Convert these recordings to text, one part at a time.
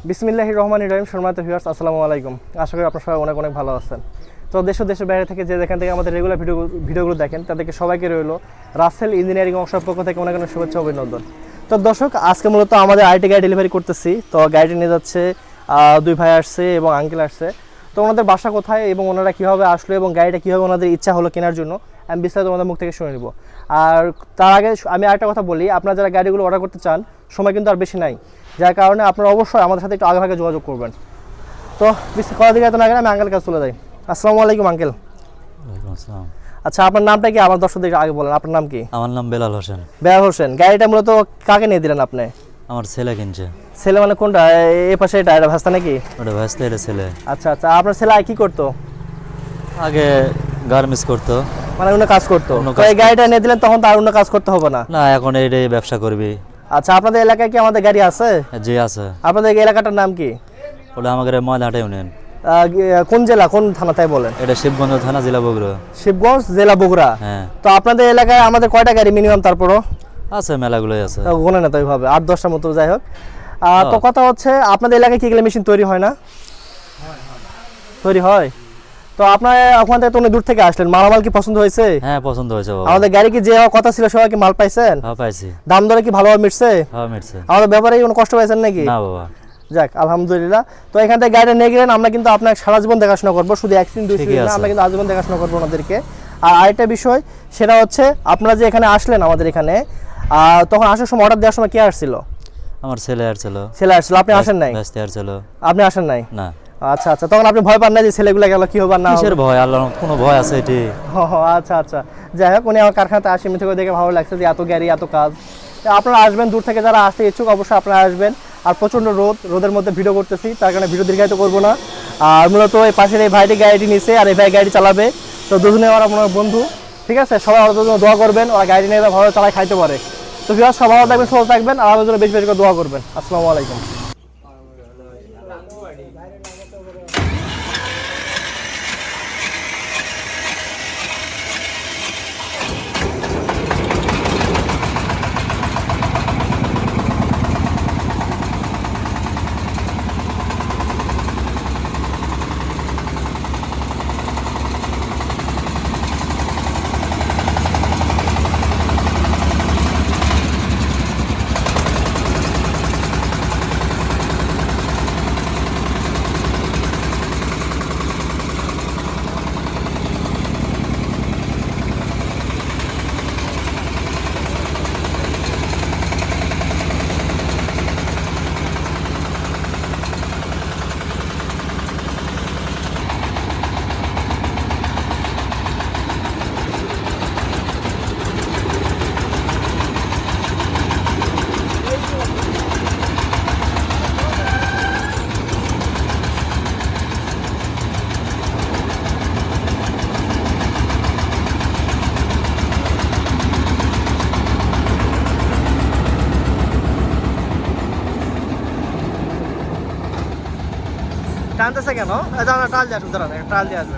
বিসমিল্লাহির রহমানির রহিম। সম্মানিত ভিউয়ার্স, আসসালামু আলাইকুম। আশা করি আপনারা সবাই অনেক অনেক ভালো আছেন। তো দেশ ও দেশের বাইরে থেকে যে যেখান থেকে আমাদের রেগুলার ভিডিওগুলো দেখেন তাদেরকে সবাইকে রইল রাসেল ইঞ্জিনিয়ারিং ওয়ার্কশপ পক্ষ থেকে অনেক অনেক শুভেচ্ছা অভিনন্দন। তো দর্শক, আজকে মূলত আমাদের আইটি গাড়ি ডেলিভারি করতেছি। তো গাড়িটি নিয়ে যাচ্ছে দুই ভাই আসছে এবং আঙ্কেল আসছে। তো ওনাদের বাসা কোথায় এবং ওনারা কীভাবে আসলো এবং গাড়িটা কীভাবে ওনাদের ইচ্ছা হলো কেনার জন্য আমি বিস্তারিত ওনাদের মুখ থেকে শুনে নিব। আর তার আগে আমি আরেকটা কথা বলি, আপনারা যারা গাড়িগুলো অর্ডার করতে চান সময় কিন্তু আর বেশি নাই, যার কারণে আপনারা অবশ্যই আমাদের সাথে একটু আগে ভাগে যোগাযোগ করবেন। তো কথা দিকে এত না গেলে আমি আঙ্কেল কাছে চলে যাই। আসসালামু আলাইকুম আঙ্কেল। ওয়ালাইকুম আসসালাম। আচ্ছা, আপনার নামটা কি? আমার দর্শকদের আগে বলেন, আপনার নাম কি? আমার নাম বেলাল হোসেন। বেলাল হোসেন। গাড়িটা মূলত কাকে নিয়ে দিলেন আপনি? আমার ছেলে কিনছে। ছেলে মানে কোনটা? এ পাশে এটা ভাস্তা নাকি? ওটা ভাসতে এটা ছেলে। আচ্ছা আচ্ছা, আপনার ছেলে কি করতো? আগে গার্মেন্টস করতো। মানে অন্য কাজ করতো? অন্য তো কাজ এই গাড়িটা নিয়ে দিলেন তখন তো আর অন্য কাজ করতে হবে না? না, এখন এইটাই ব্যবসা করবি। আচ্ছা, আপনাদের এলাকায় কি আমাদের গাড়ি আছে? জি আছে। আপনাদের এই এলাকাটার নাম কি? ওটা আমাদের ময়লাহাটা ইউনিয়ন। কোন জেলা, কোন থানা তাই বলেন? এটা শিবগঞ্জ থানা, জেলা বগুড়া। শিবগঞ্জ জেলা বগুড়া। হ্যাঁ। তো আপনাদের এলাকায় আমাদের কয়টা গাড়ি মিনিমাম তারপরও? আছে, মেলাগুলোই আছে। গোনে না তো ওইভাবে 8-10টার মতো, যাই হোক। তো কথা হচ্ছে, আপনাদের এলাকায় কি এগুলো মেশিন তৈরি হয় না? তৈরি হয়। তো আপনার ওখান থেকে তো অনেক দূর থেকে আসলেন, মালামাল কি পছন্দ হয়েছে? হ্যাঁ, পছন্দ হয়েছে বাবা। আমাদের গাড়ি কি যে কথা ছিল সবাই কি মাল পাইছেন? হ্যাঁ, পাইছি। দাম দরে কি ভালোভাবে মিটছে? হ্যাঁ, মিটছে। আমাদের ব্যাপারে কোনো কষ্ট পাইছেন নাকি? না বাবা। যাক, আলহামদুলিল্লাহ। তো এখান থেকে গাড়িটা নিয়ে গেলেন, আমরা কিন্তু আপনার সারা জীবন দেখাশোনা করবো, শুধু একদিন দুই দিন না, আমরা কিন্তু আজীবন দেখাশোনা করবো ওনাদেরকে। আর আরেকটা বিষয়, সেটা হচ্ছে আপনারা যে এখানে আসলেন আমাদের এখানে, তখন আসার সময় অর্ডার দেওয়ার সময় কে আসছিল? আমার ছেলে আসছিল। ছেলে আসছিল, আপনি আসেন নাই? ব্যস্ত আসছিল। আপনি আসেন নাই? না। আচ্ছা আচ্ছা, তখন আপনি ভয় পান না যে ছেলেগুলো গেল কি হবে না? কিসের ভয়? আল্লাহর কোনো ভয় আছে এটি? আচ্ছা আচ্ছা, যাই হোক, উনি আমার কারখানাতে আসেন থেকে দেখে ভালো লাগছে যে এত গাড়ি এত কাজ। আপনারা আসবেন, দূর থেকে যারা আসতে ইচ্ছুক অবশ্যই আপনারা আসবেন। আর প্রচণ্ড রোদের মধ্যে ভিডিও করতেছি, তার কারণে ভিডিও দীর্ঘায়িত করবো না। আর মূলত এই পাশের এই ভাইটি গাড়িটি নিছে আর এই ভাই গাড়ি চালাবে। তো দুজনে আমার আপনার বন্ধু, ঠিক আছে? সবাই ওদের জন্য দোয়া করবেন, ওরা গাড়ি নিয়ে ভালো চালায় খাইতে পারে। তো ভিউয়ার্স, সবাই ভালো থাকবেন, সুস্থ থাকবেন, আর আমাদের জন্য বেশি বেশি করে দোয়া করবেন। আসসালামু আলাইকুম। টানতেছে কেন? ট্রাল দিয়ে আসবে, দাঁড়ান, ট্রাল দিয়ে আসবে।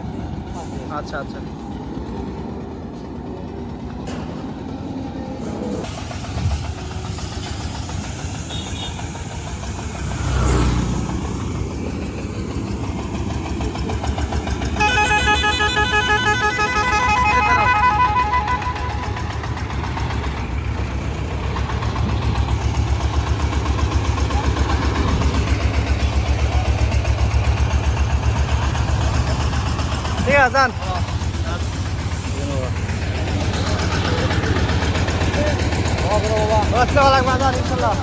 আচ্ছা আচ্ছা, ঠিক আছে, যান। ইনশাল্লাহ।